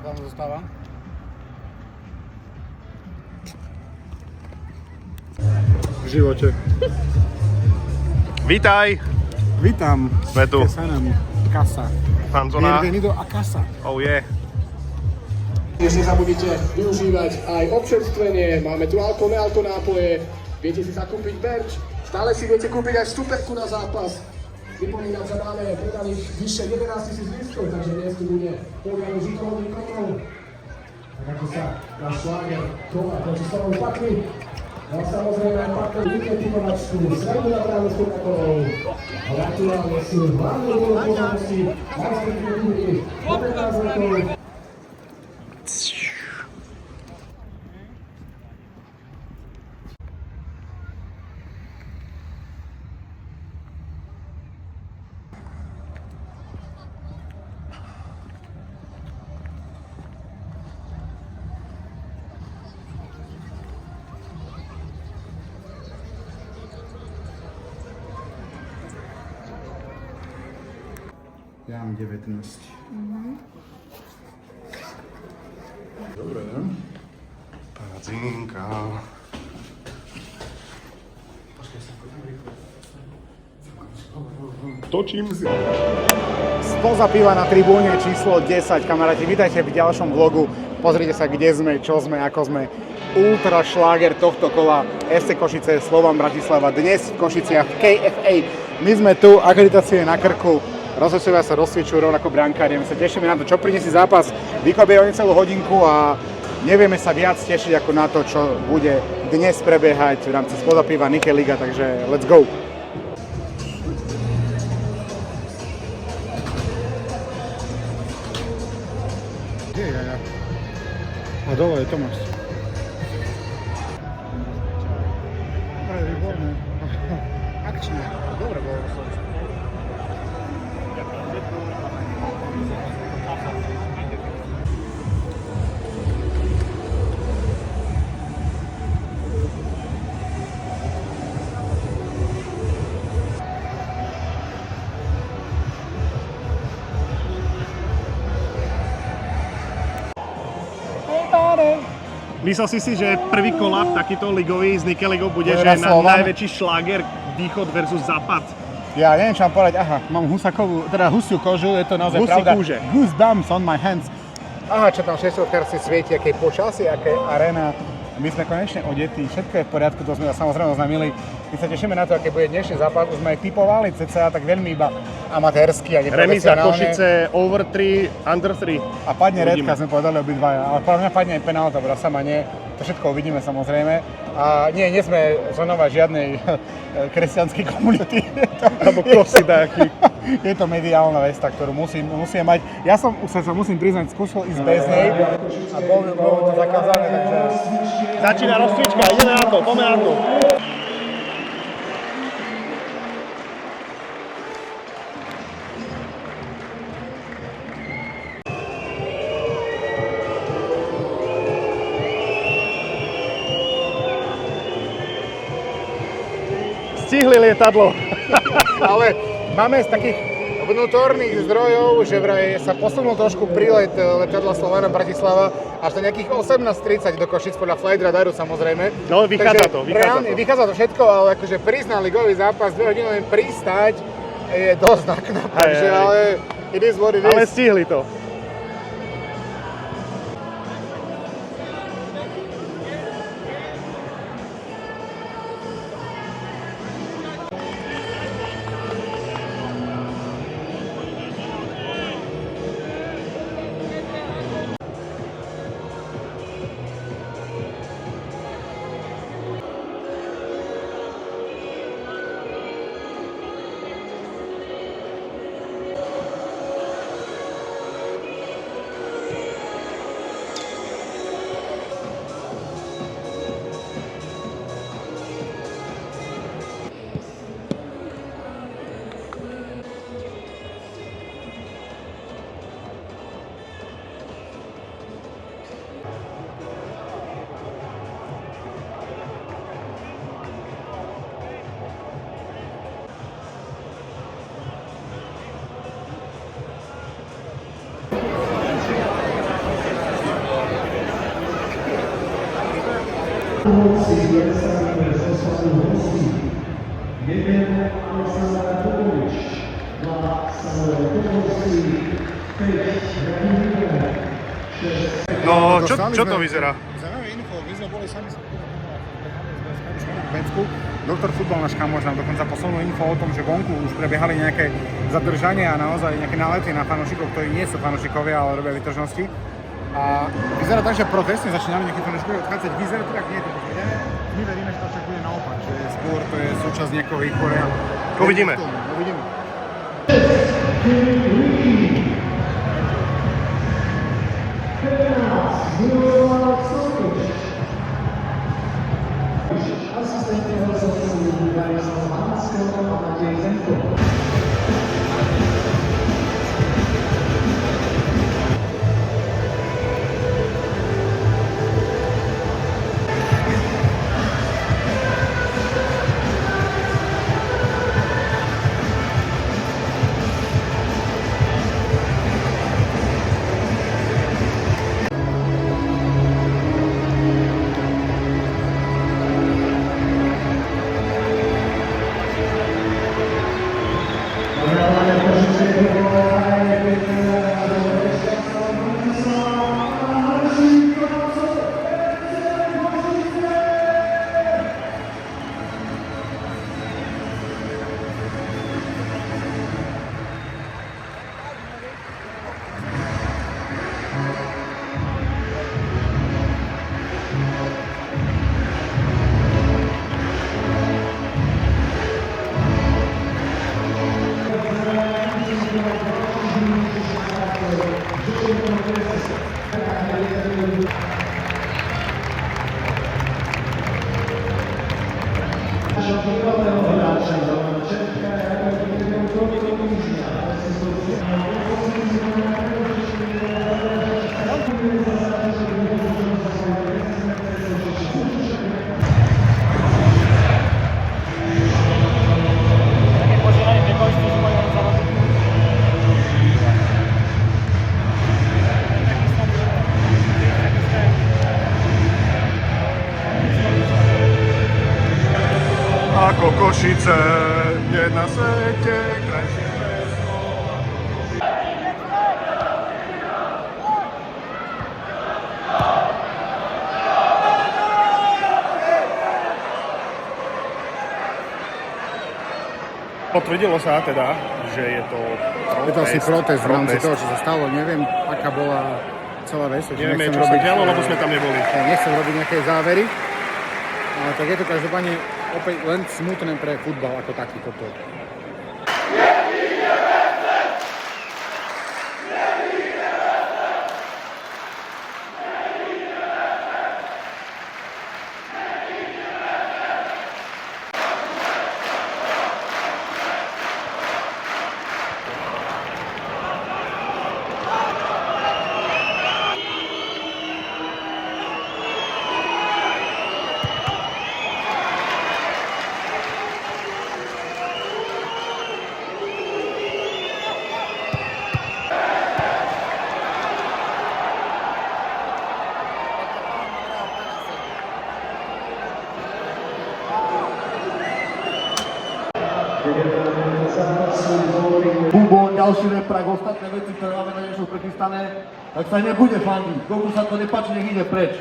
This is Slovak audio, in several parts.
tam zostáva? V živote. Vítaj! Vítam. Sme tu. Casa. Fanzona. Bienvenido a casa. Oh yeah. Dnes nezabudnite využívať aj občerstvenie, máme tu alko, nealko nápoje, viete si zakúpiť merch, stále si viete kúpiť aj vstupenku na zápas. Pripomínam, že máme predaných vyše 11 000 lístkov, takže dnes tu bude poviaľu žikovný kontrol. Tak ako sa náš šláger chová proti svojom patrí. No a samozrejme aj partner Wiketipovačku, sredu na bránu Kurnakovou. A aktuálne sú hlavnou úlohou pozornosti majstri kultúry po 15 rokov. Ja mám 19. Dobre, ne? Pádzinka. Točím si. Spoza piva na tribúne číslo 10, kamaráti. Vítajte v ďalšom vlogu. Pozrite sa, kde sme, čo sme, ako sme. Ultra šláger tohto kola FC Košice, Slovan Bratislava. Dnes v Košiciach v KFA. My sme tu, akreditácie na krku. Rozhodcovia sa rozsviečujú rovnako brankári. My sa tešíme na to, čo prinesie zápas. Vykobie oni celú hodinku a nevieme sa viac tešiť ako na to, čo bude dnes prebiehať v rámci spoza piva Nike Liga, takže let's go! Kde je ja? A dole je Tomáš. Dobre, výborné. Akčné. Dobre bolo. Myslel si, že prvý kolab takýto ligový z Nike Ligou bude, Bude že na na Slovan? najväčší šláger východ versus západ. Ja neviem, čo mám povedať. Aha, mám husiu kožu, je to naozaj Husí pravda. kúže. Goosebumps on my hands. Aha, čo tam 6 si svieti, aké počasie, aké arena. My sme konečne odetí, všetko je v poriadku, to sme samozrejme oznámili. My sa tešíme na to, aké bude dnešný zápas. Už sme aj typovali cca tak veľmi iba amatérsky a Remíza neprofesionálne. Košice, over 3, under 3. A padne Uvidíme. redka, sme povedali obidvaja, ale podľa mňa padne aj penálta, bo sama nie. To všetko uvidíme samozrejme. A nie sme členovia žiadnej kresťanskej komunity. Alebo kosy taký. Je to mediálna vesta, ktorú musíme mať. Ja som sa musím priznať, skúsil ísť bez nej a bolo to zakázané, takže... Začína rozcvička, ideme na to, poďme na to. Stihli lietadlo. Ale máme z takých vnútorných zdrojov, že vraj sa posunul trošku prílet letadla Slovana Bratislava až do nejakých 18:30 do Košic podľa Flight Radaru samozrejme. No, vychádza to. Vychádza to všetko, ale akože prísť na ligový zápas 2 hodiny len pristáť je dosť nákladné, takže ale it is what it is. Ale stihli to. No, čo to vyzerá? Zaujímavé info, my sme boli sami v Becku. Doktor Futbal, náš kamoš, nám dokonca poslal info o tom, že vonku už prebiehali nejaké zadržania a naozaj nejaké nálety na fanúšikov, ktorí nie sú fanúšikovia, ale robia výtržnosti. A vyzerá tak, že protestne začínali nejaké fanúšikovia odchádzať. Vyzerá to tak, nie je to potvrdené. My veríme, že to však bude naopak, že skôr to je súčasť nejakého výchoria. Uvidíme. Uvidíme. Ako Košice je na svete krajšie mesto. Potvrdilo sa teda, že je to protest. Je to asi protest v rámci toho, čo sa stalo. Neviem, aká bola celá vec. Nevieme, čo sa dialo, lebo sme tam neboli. Nechcem robiť nejaké závery. Ale tak je to každopádne opäť len smutné pre futbal ako taký toto. Bubo, ďalší reprak, ostatné veci, ktoré máme na niečo prichystané, tak sa nebude fandiť. Komu sa to nepáči, nech ide preč.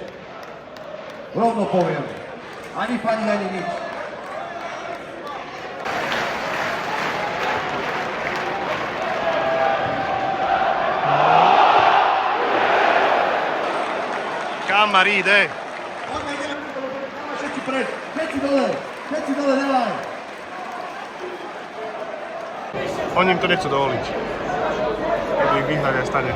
Rovno poviem. Ani fani, ani nič. Kam Marí ide? Poďme, všetci preč, všetci dole, nelaj. Oni im to nechcú dovoliť. Keď ich vyhnať aj stane.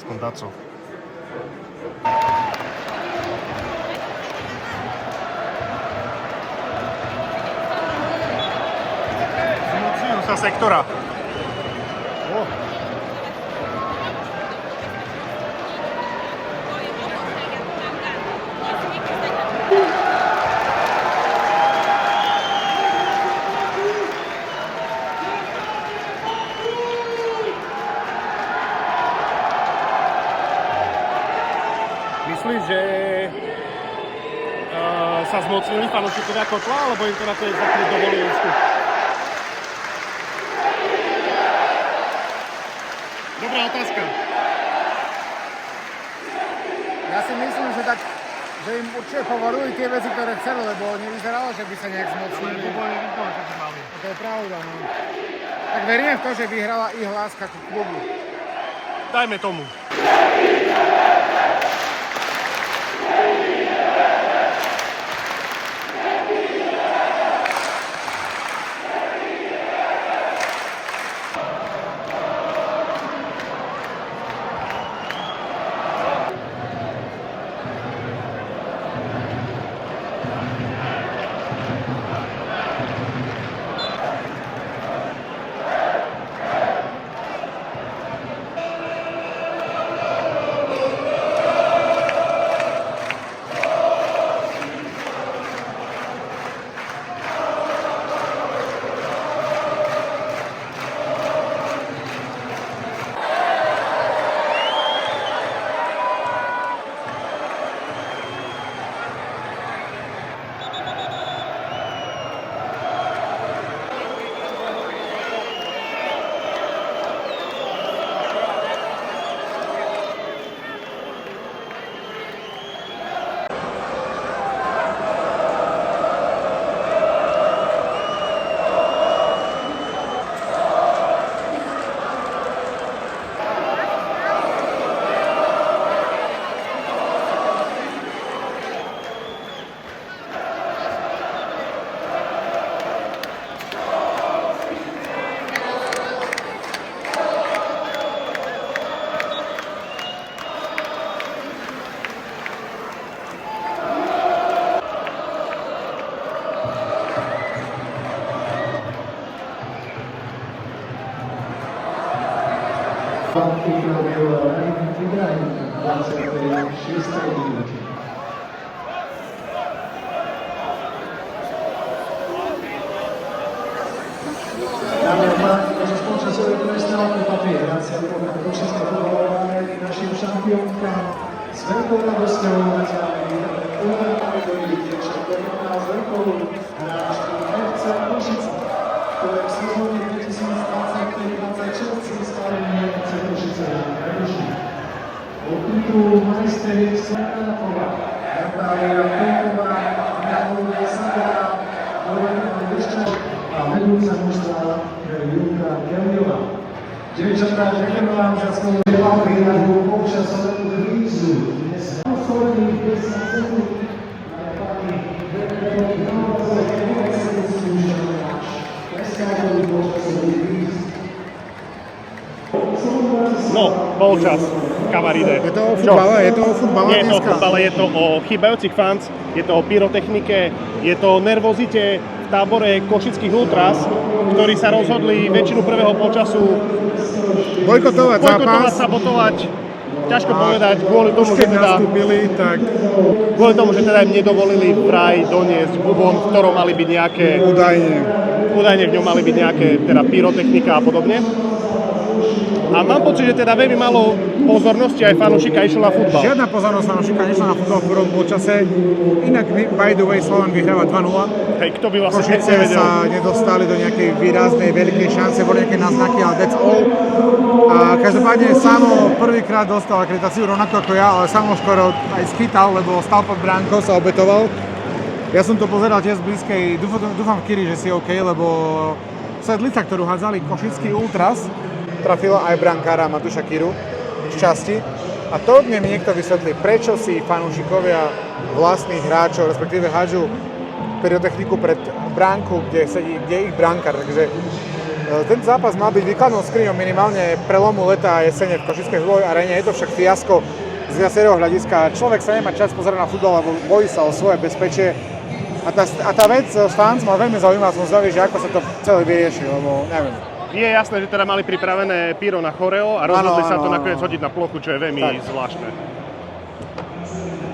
Aspoň Daco. Zmocňujú sa sektora. Myslíš, že sa zmocnili fanúšikovia Kotla, alebo im to na to exaktne dovolili vstup? Dobrá otázka. Ja si myslím, že im určite povorujú tie veci, ktoré chceli, lebo nevyzeralo, že by sa nejak zmocnili. To je pravda, no. Tak veríme v to, že vyhrala ich láska ku klubu. Dajme tomu. Dámy a páni, takže spoločne sa druhej strany patrí hracia Košička futbalová i našim šampiónkám. S veľkou radosťou naďalej uvedame do nich dievčat, ktorý má s veľkou hráčky FC Košice, ktoré v sezóne 2025-2026 získali FC Košice najvyšší. O titul majsteriek Svetláková, Natália Kouková, Natália Sagara, Lorena Vyščač a vedúca mužstva Júka Kellyová. Dievčatá, ďakujem vám za svoju výhľadu polčasovú krízu. Dnes posledných 10 sekúnd na pani Verkovi naozaj nevesel skúšal náš preskážový polčasový kríz. No, polčas, kamaride. Je to o futbale? Je to o futbale Nie je to o dneska? futbale, je to o chýbajúcich fans, je to o pyrotechnike, je to o nervozite v tábore košických ultras, ktorí sa rozhodli väčšinu prvého polčasu Bojkotovať zápas. sabotovať. Ťažko povedať, kvôli tomu, Už že keď teda, nastúpili, tak kvôli tomu, že teda im nedovolili vraj doniesť bubon, v ktorom mali byť nejaké, údajne v ňom mali byť nejaké teda pyrotechnika a podobne. A mám pocit, že teda veľmi málo pozornosti aj fanúšika išlo na futbal. žiadna pozornosť fanúšika nešla na futbal v prvom polčase. Inak, by the way, Slovan vyhráva 2-0. Hej, kto by vlastne Košice nevedel. sa nedostali do nejakej výraznej, veľkej šance, boli nejaké náznaky, ale that's all. A každopádne Samo prvýkrát dostal akreditáciu rovnako ako ja, ale Samo skoro aj schytal, lebo stal pod bránkou, sa obetoval. Ja som to pozeral tiež z blízkej, dúfam Kiri, že si OK, lebo sedlica, ktorú hádzali košický ultras, trafila aj brankára Matúša Kiru z časti. A to mi niekto vysvetlí, prečo si fanúšikovia vlastných hráčov, respektíve hádžu pyrotechniku pred bránku, kde sedí, kde je ich brankár. Takže Ten zápas má byť výkladnou skriňou minimálne prelomu leta a jesene v Košickej futbalovej aréne. Je to však fiasko z viacerého hľadiska. Človek sa nemá čas pozerať na futbal, lebo bojí sa o svoje bezpečie. A tá vec s fans ma veľmi zaujímavá, som zvedavý, že ako sa to celé vyrieši, lebo neviem. Je jasné, že teda mali pripravené pyro na choreo a rozhodli sa to nakoniec hodiť na plochu, čo je veľmi zvláštne.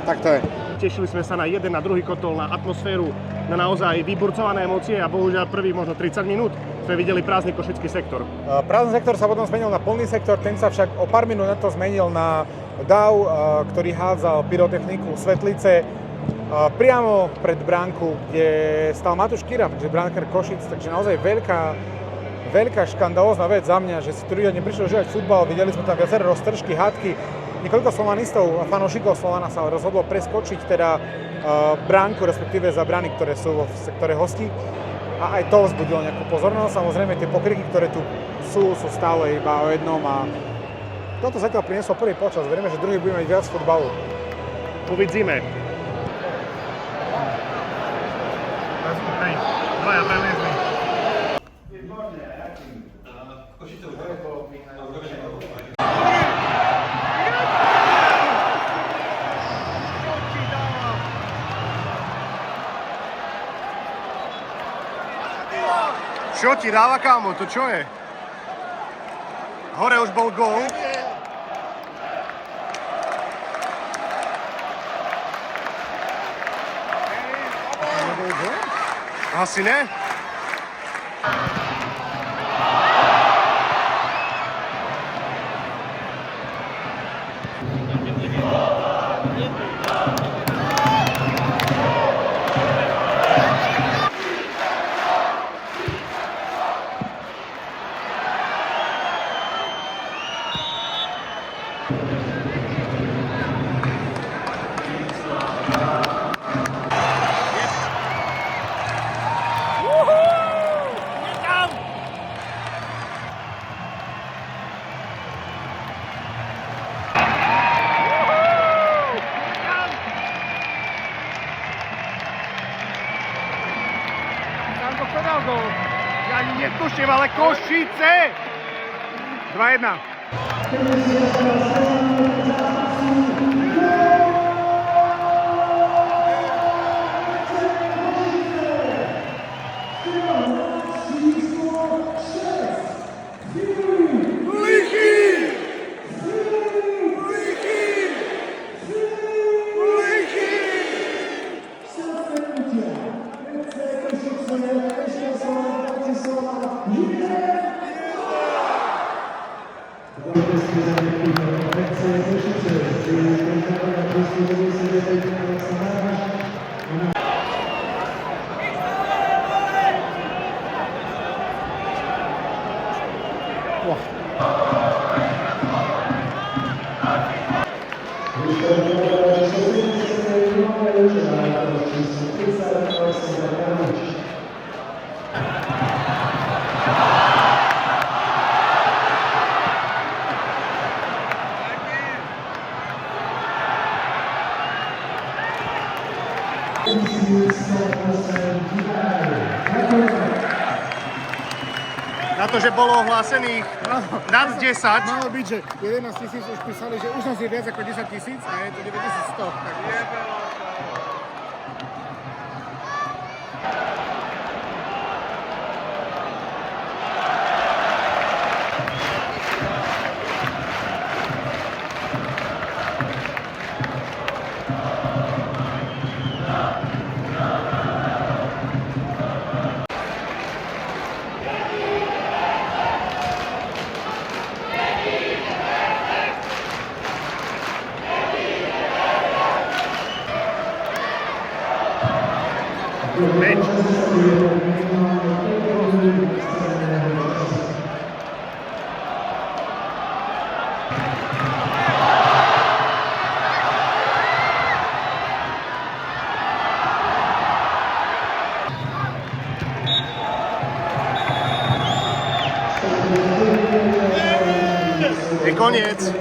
Tak to je. Tešili sme sa na jeden, na druhý kotol, na atmosféru, na naozaj vyburcované emócie a bohužiaľ prvých možno 30 minút sme videli prázdny košický sektor. Prázdny sektor sa potom zmenil na plný sektor, ten sa však o pár minút na to zmenil na dav, ktorý hádzal pyrotechniku, svetlice priamo pred bránku, kde stal Matúš Kyra, pretože bránkár Košic, takže naozaj veľká škandalózna vec za mňa, že si tu ľudia neprišli užívať futbal, videli sme tam viaceré roztržky, hádky. Niekoľko slovanistov a fanúšikov Slovana sa rozhodlo preskočiť teda bránku, respektíve za brány, ktoré sú v sektore hostí. A aj to vzbudilo nejakú pozornosť. Samozrejme tie pokriky, ktoré tu sú stále iba o jednom a toto zatiaľ prinieslo prvý počas. Veríme, že druhý bude mať viac futbalu. Uvidíme. Dvaja preliezli. Čo ti dáva, kámo? To čo je? Hore už bol gól. Asi ne? Ja ani netuším, ale Košice! 2-1. Na to, že bolo ohlásených nad 10. Malo byť, že 11 000 už písali, že už nás je viac ako 10 000 a je to 9100. Tak Je koniec.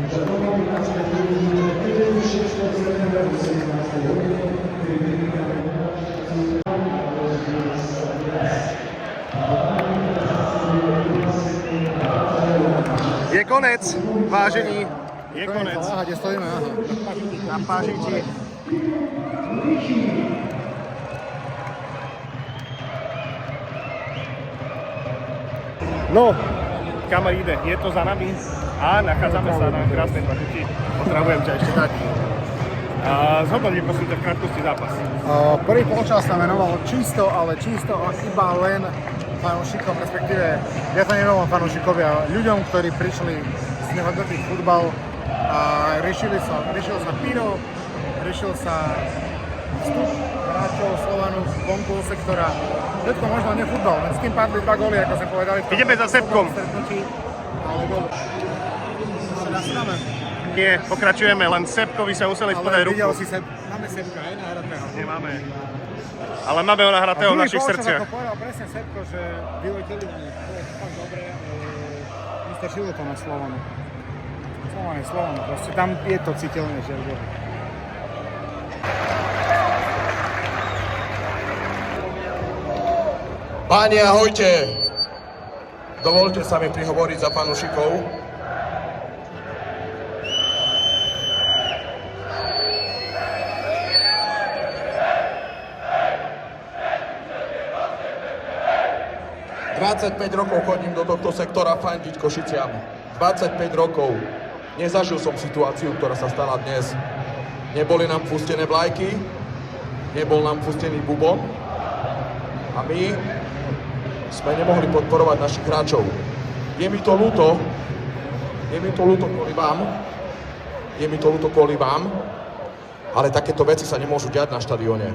Za novou 15 minut 6 17 hodin. Je konec, vážení. Je konec. Aha, kde stojíme? Aha. Na Pážiči. No, kam ide? Je to za nami a nachádzame sa na krásnej Pážiči. Potrebujem ťa ešte dať. Zhodnoť mi prosím ťa v krátkosti zápas. Prvý polčas sa venoval čisto a iba len fanúšikom, respektíve ja to neviem fanúšikovia, ľuďom, ktorí prišli z nehodnotiť futbal a riešil sa piro, riešil sa vstup hráčov Slovanu vonku do sektora. Všetko možno nie futbal, len s kým padli 2 góly, ako sme povedali. Ideme za Sepkom. Ale gól. Nie, pokračujeme, len Sepkovi sa museli spodať ruku. Videl si máme Sepka, aj nahratého. Nemáme. Ale máme ho nahratého v našich srdciach. Ako povedal presne Sepko, že vyleteli na nich. To je fakt dobré. Vystačilo to na Slovanu. Slovan, proste tam je to citeľné, že je. Páni, ahojte! Dovolte sa mi prihovoriť za fanúšikov. ...25 rokov chodím do tohto sektora fandiť Košiciam. 25 rokov. Nezažil som situáciu, ktorá sa stala dnes. Neboli nám pustené vlajky, nebol nám pustený bubon a my sme nemohli podporovať našich hráčov. Je mi to ľúto kvôli vám, ale takéto veci sa nemôžu diať na štadióne.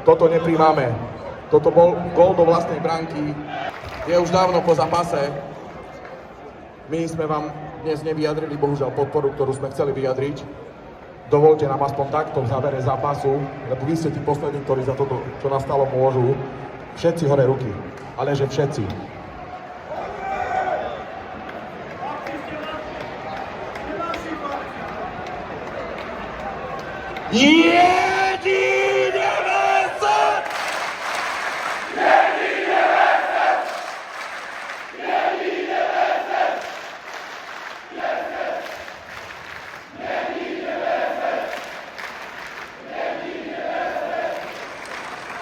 Toto nepríjmame. Toto bol gól do vlastnej bránky. Je už dávno po zápase. My sme vám dnes nevyjadrili, bohužiaľ, podporu, ktorú sme chceli vyjadriť. Dovolte nám aspoň takto v závere zápasu, lebo vy ste tí poslední, ktorí za toto, čo nastalo, môžu. Všetci hore ruky, ale že všetci.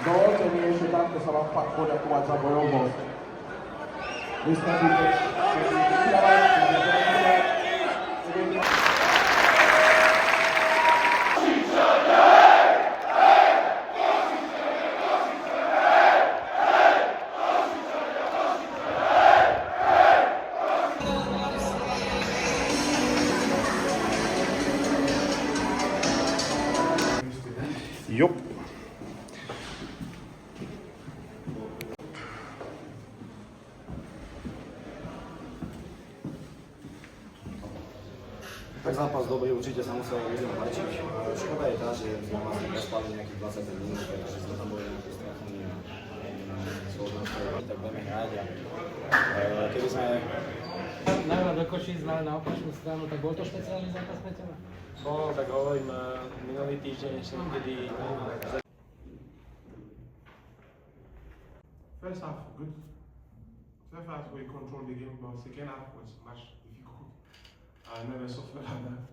Dovolte mi ešte takto sa vám fakt poďakovať za bojovnosť. My sme Jop. Tak zápas dobrý, určite sa musel ľuďom páčiť. Škoda je tá, že sme vlastne prespali nejakých 25 minút, pretože sme tam boli nejaké strachní schopnosti, tak budeme hrať a keby sme... Návrat do Košíc na opačnú stranu, tak bol to špeciálny zápas pre teba? No, tak hovorím, minulý týždeň ešte niekedy... First half, good. First half, we controlled the game, but second half was much difficult. I never suffered like that.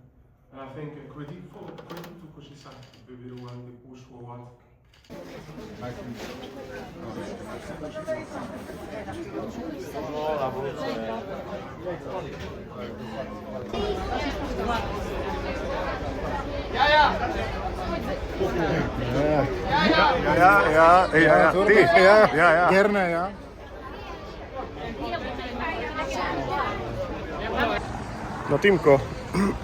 And I think credit to Koshisa, the one they push forward. Gerne, ja. No Týmko,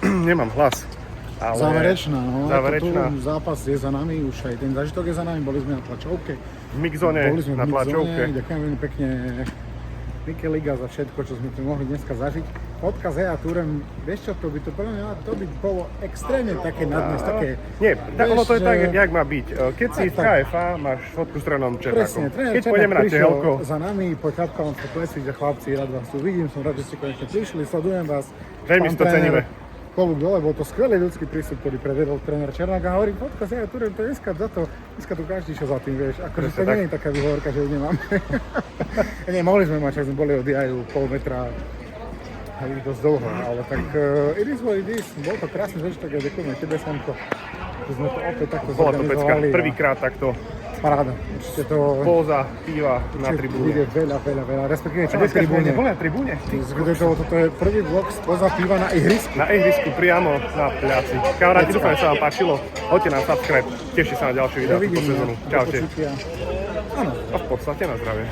nemám hlas. Ale Záverečná, no. Záverečná. Tu zápas je za nami, už aj ten zážitok je za nami, boli sme na tlačovke. V mixzone, Boli sme na v mixzone, tlačovke. ďakujem veľmi pekne. Mike Liga za všetko, čo sme tu mohli dneska zažiť. Fotka s EA Tourem, vieš čo, to by bolo extrémne také nadnes, také... Nie, ono to je že- tak, jak má byť. Keď si v tak. KFA, máš fotku s trénerom Černákom. Presne, tréner Keď pôjdeme na prišiel Čehelko, za nami, po Čapka, on sa plesí, že chlapci, rád vás tu vidím, som rád, že ste konečne prišli, sledujem vás. Veľmi si to Pán tréner, ceníme. Klobúk dole, bol to skvelý ľudský prístup, ktorý prevedol tréner Černák a hovorím, fotka s EA Tourem, to je dneska za to, dneska tu každý čo za tým, vieš, akože to Presne tak. nie je taká výhovorka, že ju nemám. Nie, mohli sme mať, ak sme boli od EA pol metra, aj dosť dlho, ale tak it is what it is, bol to krásny zažitok, ja ďakujeme tebe, Samko, že sme to opäť takto bola to pecka. zorganizovali. Prvýkrát takto Paráda, určite to... póza, piva na Bude tribúne. veľa, respektíve čo A dneska sme neboli na tribúne? Toto je prvý vlog spoza piva na ihrisku. Na ihrisku priamo na pľaci. Kamaráti, dúfam, že sa vám páčilo. Hoďte nám subscribe. Tešite sa na ďalšie videá túto sezónu. Čaute. Áno. A v podstate na zdravie.